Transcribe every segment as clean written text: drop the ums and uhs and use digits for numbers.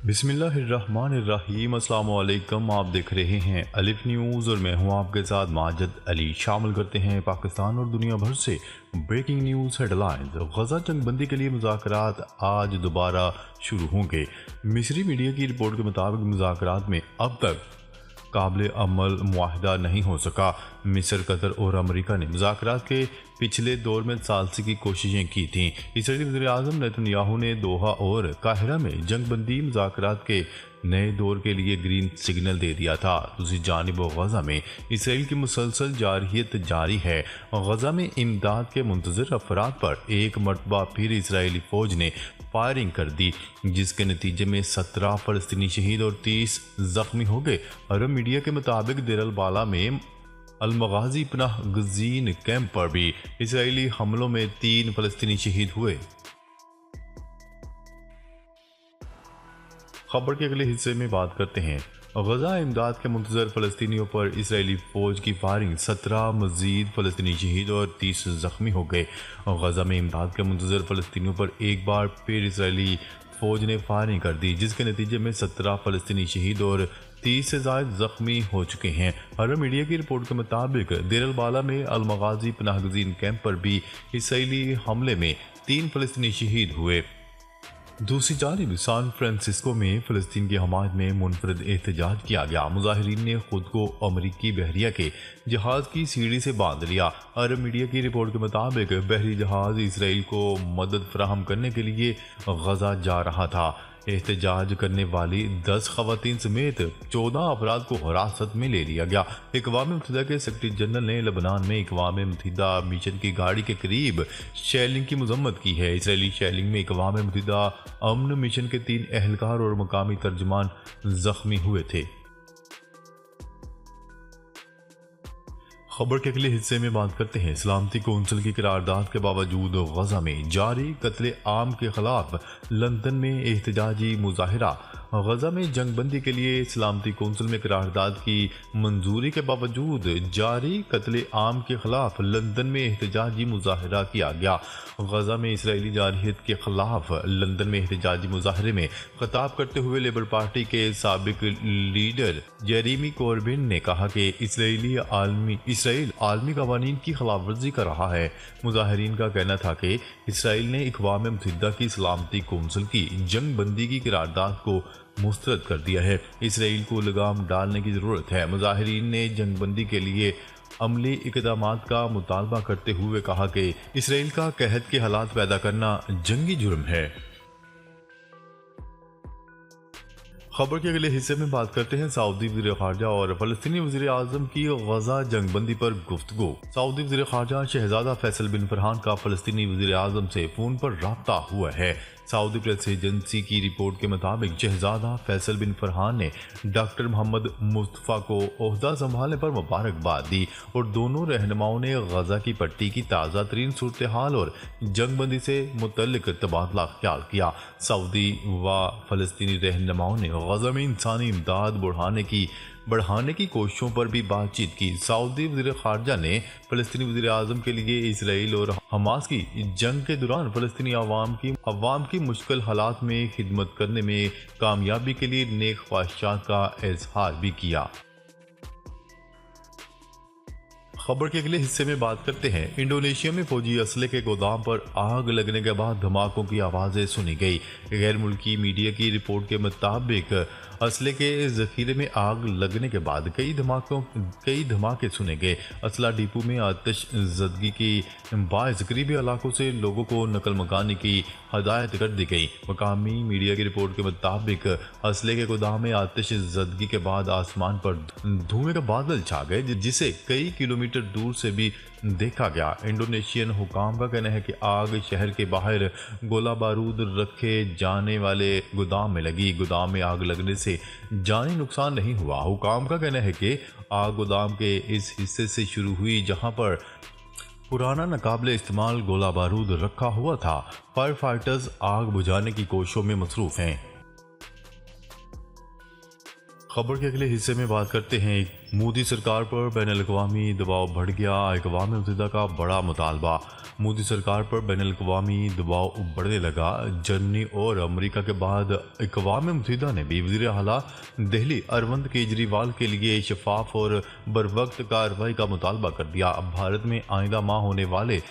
बिस्मिल्लाहिर्रहमानिर्रहीम। अस्सलाम वालेकुम। आप देख रहे हैं अलिफ न्यूज़ और मैं हूं आपके साथ माजिद अली। शामिल करते हैं पाकिस्तान और दुनिया भर से ब्रेकिंग न्यूज़ हेडलाइंस। गजा जंगबंदी के लिए मुज़ाकरात आज दोबारा शुरू होंगे। मिस्री मीडिया की रिपोर्ट के मुताबिक मुज़ाकरात में अब तक काबिल अमल मुआहदा नहीं हो सका। मिस्र, कतर और अमेरिका ने मुज़ाकरात के पिछले दौर में सालसी की कोशिशें की थीं। इसराइली वज़ीर-ए-आज़म नेतन्याहू ने दोहा और काहिरा में जंगबंदी मुज़ाकरात के नए दौर के लिए ग्रीन सिग्नल दे दिया था। दूसरी जानिब गजा में इसराइल की मुसलसल जारहियत जारी है। गजा में इमदाद के मुंतज़िर अफराद पर एक मरतबा फिर इसराइली फ़ौज ने फायरिंग कर दी, जिसके नतीजे में 17 फ़लस्तीनी शहीद और 30 ज़ख्मी हो गए। अरब मीडिया के मुताबिक देर अल-बाला में अल-मगाज़ी पनाह गज़ीन कैंप पर भी इसराइली हमलों में 3 फ़लस्तीनी शहीद हुए। खबर के अगले हिस्से में बात करते हैं गजा इमदाद के मुंतज़र फ़लस्तीनियों पर इसराइली फ़ौज की फायरिंग, 17 मज़ीद फ़लस्तीनी शहीद और 30 ज़ख्मी हो गए। गजा में इमदाद के मुंतज़र फ़लस्तीनियों पर एक बार फिर इसराइली फ़ौज ने फायरिंग कर दी, जिसके नतीजे में 17 फ़लस्तीनी शहीद और 30 से ज़ायद ज़ख्मी हो चुके हैं। अरब मीडिया की रिपोर्ट के मुताबिक देर अल-बाला में अल-मगाज़ी पनाह गज़ीन कैंप पर भी इसराइली हमले में 3 फ़लस्तीनी शहीद हुए। दूसरी जानिब सान फ्रांसिस्को में फ़लस्तीन की हमायत में मुनफरद एहतजाज किया गया। मुजाहिरीन ने खुद को अमरीकी बहरिया के जहाज़ की सीढ़ी से बांध लिया। अरब मीडिया की रिपोर्ट के मुताबिक बहरी जहाज़ इसराइल को मदद फराहम करने के लिए गजा जा रहा था। एहतजाज करने वाली 10 खवातीन समेत 14 अफराद को हिरासत में ले लिया गया। अक़वाम मुत्तहिदा के सेक्रेटरी जनरल ने लबनान में अक़वाम मुत्तहिदा मिशन की गाड़ी के करीब शेलिंग की मजम्मत की है। इसराइली शेलिंग में अक़वाम मुत्तहिदा अमन मिशन के 3 एहलकार और मकामी तर्जमान जख्मी हुए थे। खबर के अगले हिस्से में बात करते हैं सलामती कौंसिल की करारदाद के बावजूद गजा में जारी कत्ले आम के खिलाफ लंदन में एहतजाजी मुजाहिरा। गजा में जंगबंदी के लिए सलामती कौंसिल में करारदाद की मंजूरी के बावजूद जारी कत्ले आम के खिलाफ लंदन में एहतजाजी मुजाहिरा किया गया। गजा में इसराइली जारहियत के खिलाफ लंदन में एहतजाजी मुजाहरे में खिताब करते हुए लेबर पार्टी के साबिक लीडर जेरेमी कॉर्बिन ने कहा कि इसराइल आलमी कवानीन की खिलाफ वर्जी कर रहा है। मुजाहिरीन का कहना था कि इसराइल ने अक़वाम मुत्तहिदा की सलामती कौंसिल की जंगबंदी की करारदाद को मुस्तरद कर दिया है। इसराइल को लगाम डालने की ज़रूरत है। मुजाहिरीन ने जंगबंदी के लिए अमली इक़दामात का मुतालबा करते हुए कहा कि इसराइल का कहत के हालात पैदा करना जंगी जुर्म है। खबर के अगले हिस्से में बात करते हैं सऊदी वज़ीर ख़ारजा और फ़लस्तीनी वज़ीर-ए-आज़म की गजा जंगबंदी पर गुफ्तगू। सऊदी वज़ीर ख़ारजा शहज़ादा फैसल बिन फरहान का फ़लस्तीनी वज़ीर-ए-आज़म से फ़ोन पर राब्ता हुआ है। सऊदी प्रेस एजेंसी की रिपोर्ट के मुताबिक शहज़ादा फैसल बिन फरहान ने डॉक्टर मोहम्मद मुस्तफ़ा को ओहदा संभालने पर मुबारकबाद दी और दोनों रहनुमाओं ने गजा की पट्टी की ताज़ा तरीन सूरत हाल और जंगबंदी से मुतल्लिक तबादला ख्याल किया। सऊदी व फ़लस्तीनी रहनुमाओं ने गजा में इंसानी इमदाद बढ़ाने की कोशिशों पर भी बातचीत की। सऊदी वज़ीर ख़ारजा ने फ़लस्तीनी वज़ीर-ए-आज़म के लिए इसराइल और हमास की जंग के दौरान फ़लस्तीनी अवाम की मुश्किल हालात में खिदमत करने में कामयाबी के लिए नेक ख्वाहिशात का इज़हार भी किया। खबर के अगले हिस्से में बात करते हैं इंडोनेशिया में फौजी असले के गोदाम पर आग लगने के बाद धमाकों की आवाज़ें सुनी गई। गैर मुल्की मीडिया की रिपोर्ट के मुताबिक असले के जखीरे में आग लगने के बाद कई धमाके सुने गए। असला डिपो में आतिश ज़दगी की बायस करीबी इलाकों से लोगों को नकल मकानी की हदायत कर दी गई। मकामी मीडिया की रिपोर्ट के मुताबिक असले के गोदाम में आतिश ज़दगी के बाद आसमान पर धुएं के बादल छा गए, जिसे कई किलोमीटर दूर से भी देखा गया। इंडोनेशियन हुकाम का कहना है कि आग शहर के बाहर गोला बारूद रखे जाने वाले गोदाम में लगी। गोदाम में आग लगने से जानी नुकसान नहीं हुआ। हुकाम का कहना है कि आग गोदाम के इस हिस्से से शुरू हुई जहां पर पुराना नाकाबिले इस्तेमाल गोला बारूद रखा हुआ था। फायर फाइटर्स आग बुझाने की कोशिशों में मसरूफ हैं। खबर के अगले हिस्से में बात करते हैं मोदी सरकार पर बैनुल-अक़वामी दबाव बढ़ गया। अक़वाम मुत्तहिदा का बड़ा मुतालबा। मोदी सरकार पर बैनुल-अक़वामी दबाव बढ़ने लगा। जर्मनी और अमेरिका के बाद अक़वाम मुत्तहिदा ने भी वज़ीर आला दिल्ली अरविंद केजरीवाल के लिए शफाफ और बरवक्त कार्रवाई का मुतालबा कर दिया। अब भारत में आइंदा माह होने वाले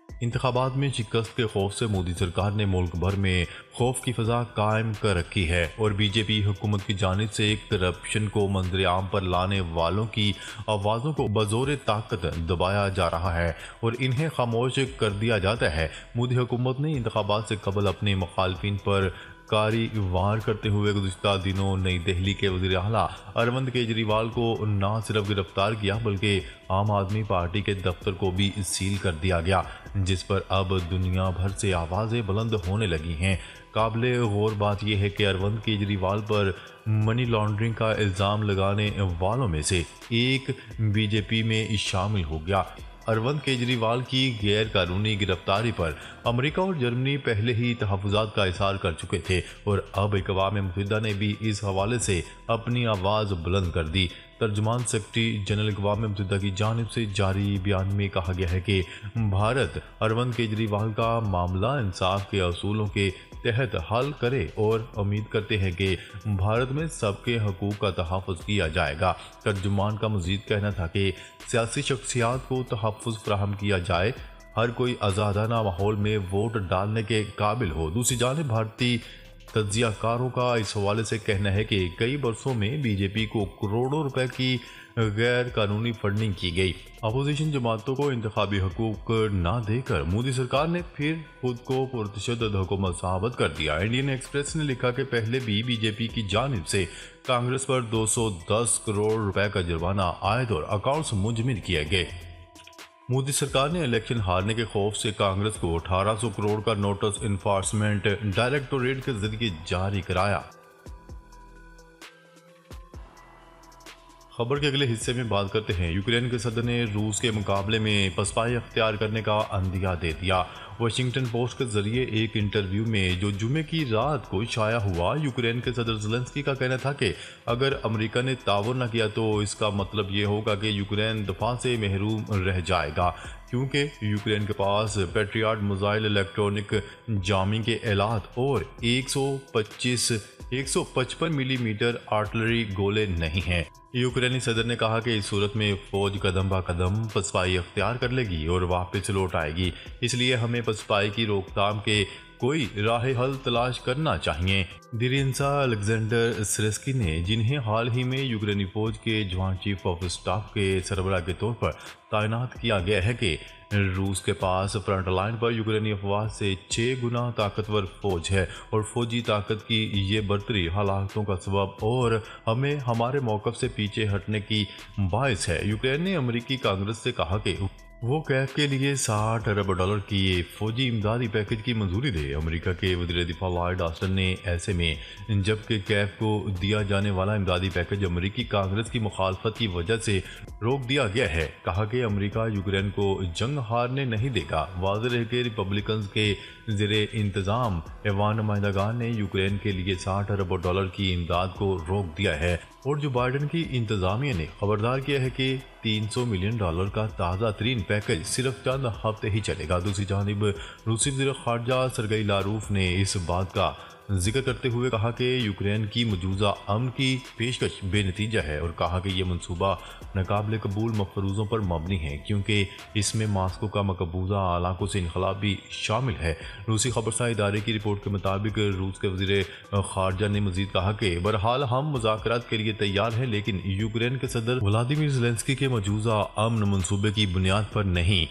इंतखाबात में शिकस्त के खौफ से मोदी सरकार ने मुल्क भर में खौफ की फजा कायम कर रखी है और बीजेपी हुकूमत की जानिब से करप्शन को मंजर आम पर लाने वालों की आवाज़ों को बज़ोर ताकत दबाया जा रहा है और इन्हें खामोश कर दिया जाता है। मोदी हुकूमत ने इंतखाबात से कबल अपने मुखालफिन पर कारी वार करते हुए गुज़िश्ता दिनों नई दिल्ली के वज़ीर आला अरविंद केजरीवाल को न सिर्फ गिरफ्तार किया बल्कि आम आदमी पार्टी के दफ्तर को भी सील कर दिया गया, जिस पर अब दुनिया भर से आवाज़ें बुलंद होने लगी हैं। काबिले गौर बात यह है कि अरविंद केजरीवाल पर मनी लॉन्ड्रिंग का इल्ज़ाम लगाने वालों में से एक बीजेपी में शामिल हो गया। अरविंद केजरीवाल की गैर कानूनी गिरफ्तारी पर अमेरिका और जर्मनी पहले ही तहफ़्फ़ुज़ात का इज़हार कर चुके थे और अब अक़वाम मुत्तहिदा ने भी इस हवाले से अपनी आवाज़ बुलंद कर दी। तर्जुमान सेक्रेटरी जनरल अक़वाम मुत्तहिदा की जानिब से जारी बयान में कहा गया है कि भारत अरविंद केजरीवाल का मामला इंसाफ के असूलों के तहत हल करे और उम्मीद करते हैं कि भारत में सबके हकूक़ का तहफ़्फ़ुज़ किया जाएगा। तर्जुमान का मज़ीद कहना था कि सियासी शख्सियात को तहफ़्फ़ुज़ फराहम किया जाए, हर कोई आज़ादाना माहौल में वोट डालने के काबिल हो। दूसरी जानिब भारतीय तज्ज़ियाकारों का इस हवाले से कहना है कि कई बरसों में बीजेपी को करोड़ों रुपए की गैर कानूनी फंडिंग की गई। अपोजिशन जमातों को इंतखाबी हकूक ना देकर मोदी सरकार ने फिर खुद को पुरतशद्दुद हुकूमत साबित कर दिया। इंडियन एक्सप्रेस ने लिखा कि पहले भी बीजेपी की जानिब से कांग्रेस पर 210 करोड़ रुपए का जुर्माना आयद और अकाउंट्स मुंजमद किए गए। मोदी सरकार ने इलेक्शन हारने के खौफ से कांग्रेस को 1800 करोड़ का नोटिस इन्फोर्समेंट डायरेक्टोरेट के जरिए जारी कराया। खबर के अगले हिस्से में बात करते हैं। यूक्रेन के सदर ने रूस के मुकाबले में पसपाई अख्तियार करने का अंदिया दे दिया। वाशिंगटन पोस्ट के जरिए एक इंटरव्यू में जो जुमे की रात को शाया हुआ, यूक्रेन के सदर ज़ेलेंस्की का कहना था कि अगर अमेरिका ने ताउन न किया तो इसका मतलब ये होगा कि यूक्रेन दफा से महरूम रह जाएगा, क्योंकि यूक्रेन के पास पैट्रियट मिसाइल, इलेक्ट्रॉनिक जामिंग के एलात और 155 मिलीमीटर आर्टिलरी गोले नहीं हैं। यूक्रेनी सदर ने कहा कि इस सूरत में फौज कदम ब कदम पसपाई अख्तियार कर लेगी और वापस लौट आएगी, इसलिए हमें पसपाई की रोकथाम के कोई राह हल तलाश करना चाहिए। दिरिंसा अलेक्जेंडर सिरेस्की ने, जिन्हें हाल ही में यूक्रेनी फौज के जवान चीफ ऑफ स्टाफ के सरबराह के तौर पर तैनात किया गया है कि रूस के पास फ्रंट लाइन पर यूक्रेनी अफवाज से 6 गुना ताकतवर फौज है और फौजी ताकत की ये बढ़तरी हालातों का सबब और हमें हमारे मौक़िफ़ से पीछे हटने की बायस है। यूक्रेन ने अमेरिकी कांग्रेस से कहा कि वो कैफ के लिए $60 अरब की फौजी इमदादी पैकेज की मंजूरी दे। अमेरिका के वज़ीर दिफा लॉयड ऑस्टिन ने ऐसे में जबकि कैफ को दिया जाने वाला इमदादी पैकेज अमेरिकी कांग्रेस की मुखालफत की वजह से रोक दिया गया है, कहा कि अमेरिका यूक्रेन को जंग हारने नहीं देगा। वाज़ेह है कि रिपब्लिकन के ज़ेरे इंतज़ाम ऐवान नुमाइंदगान ने यूक्रेन के लिए $60 अरब की इमदाद को रोक दिया है और जो बाइडन की इंतज़ामिया ने खबरदार किया है कि $300 मिलियन का ताज़ा तरीन पैकेज सिर्फ चंद हफ्ते ही चलेगा। दूसरी जानिब रूसी वज़ीर ख़ारजा सरगई लारूफ ने इस बात का जिक्र करते हुए कहा कि यूक्रेन की मौजूदा अमन की पेशकश बेनतीजा है और कहा कि यह मनसूबा नाकाबिल कबूल मफरूज़ों पर मबनी है, क्योंकि इसमें मास्को का मकबूजा इलाकों से इनखलाब भी शामिल है। रूसी खबरसार इदारे की रिपोर्ट के मुताबिक रूस के वज़ीर ख़ारजा ने मज़ीद कहा कि बहरहाल हम मुज़ाकरात के लिए तैयार हैं, लेकिन यूक्रेन के सदर व्लादिमीर ज़ेलेंस्की के मौजूदा अमन मनसूबे की बुनियाद पर नहीं।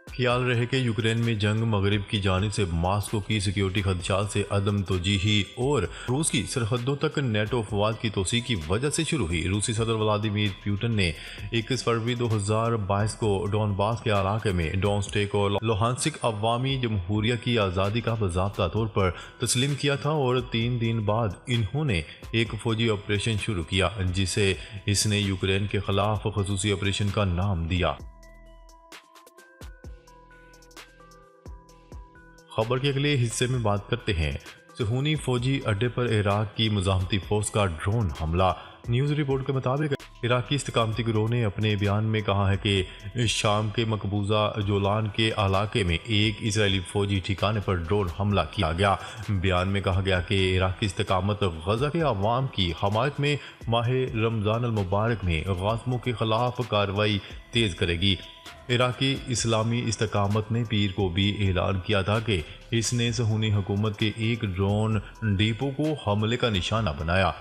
ख्याल रहे कि यूक्रेन में जंग मगरिब की जानिब से मास्को की सिक्योरिटी खदशात से अदम तोजीही और रूस की सरहदों तक नेटो अफवाज की तोसी की वजह से शुरू हुई। रूसी सदर व्लादिमीर पुतिन ने 21 फरवरी 2022 को डोनबास के इलाके में डोनेट्स्क और लुहांस्क अवामी जमहूरिया की आज़ादी का बाज़ाब्ता तौर पर तस्लीम किया था और 3 दिन बाद इन्होंने एक फौजी ऑपरेशन शुरू किया, जिसे इसने यूक्रेन के खिलाफ खसूसी ऑपरेशन का नाम दिया। खबर के अगले हिस्से में बात करते हैं। सुहूनी फौजी अड्डे पर इराक की मुजाहमती फौज का ड्रोन हमला। न्यूज़ रिपोर्ट के मुताबिक इराकी इस्तकामती गिरोह ने अपने बयान में कहा है कि शाम के मकबूजा जोलान के इलाके में एक इसराइली फौजी ठिकाने पर ड्रोन हमला किया गया। बयान में कहा गया कि इराकी इस्तकामत गजा के अवाम की हमायत में माह रमज़ान अल मुबारक में गाज़ियों के खिलाफ कार्रवाई तेज़ करेगी। इराकी इस्लामी इस्तकामत ने पीर को भी ऐलान किया था कि इसने सहूनी हुकूमत के एक ड्रोन डिपो को हमले का निशाना बनाया।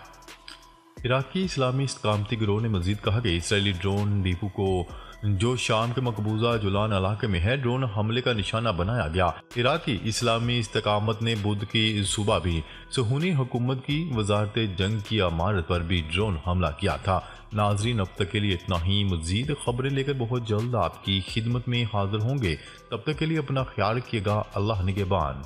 इराकी इस्लामी इस्तकामती गिरोह ने मजीद कहा कि इसराइली ड्रोन डिपो को जो शाम के मकबूजा जुलान इलाके में है ड्रोन हमले का निशाना बनाया गया। इराकी इस्लामी इस्तकामत ने बुध की सुबह भी सहूनी हुकूमत की वजारत जंग की इमारत पर भी ड्रोन हमला किया था। नाजरीन, अब तक के लिए इतना ही। मजीद खबरें लेकर बहुत जल्द आपकी खिदमत में हाजिर होंगे। तब तक के लिए अपना ख्याल रखिएगा। अल्लाह निगहबान।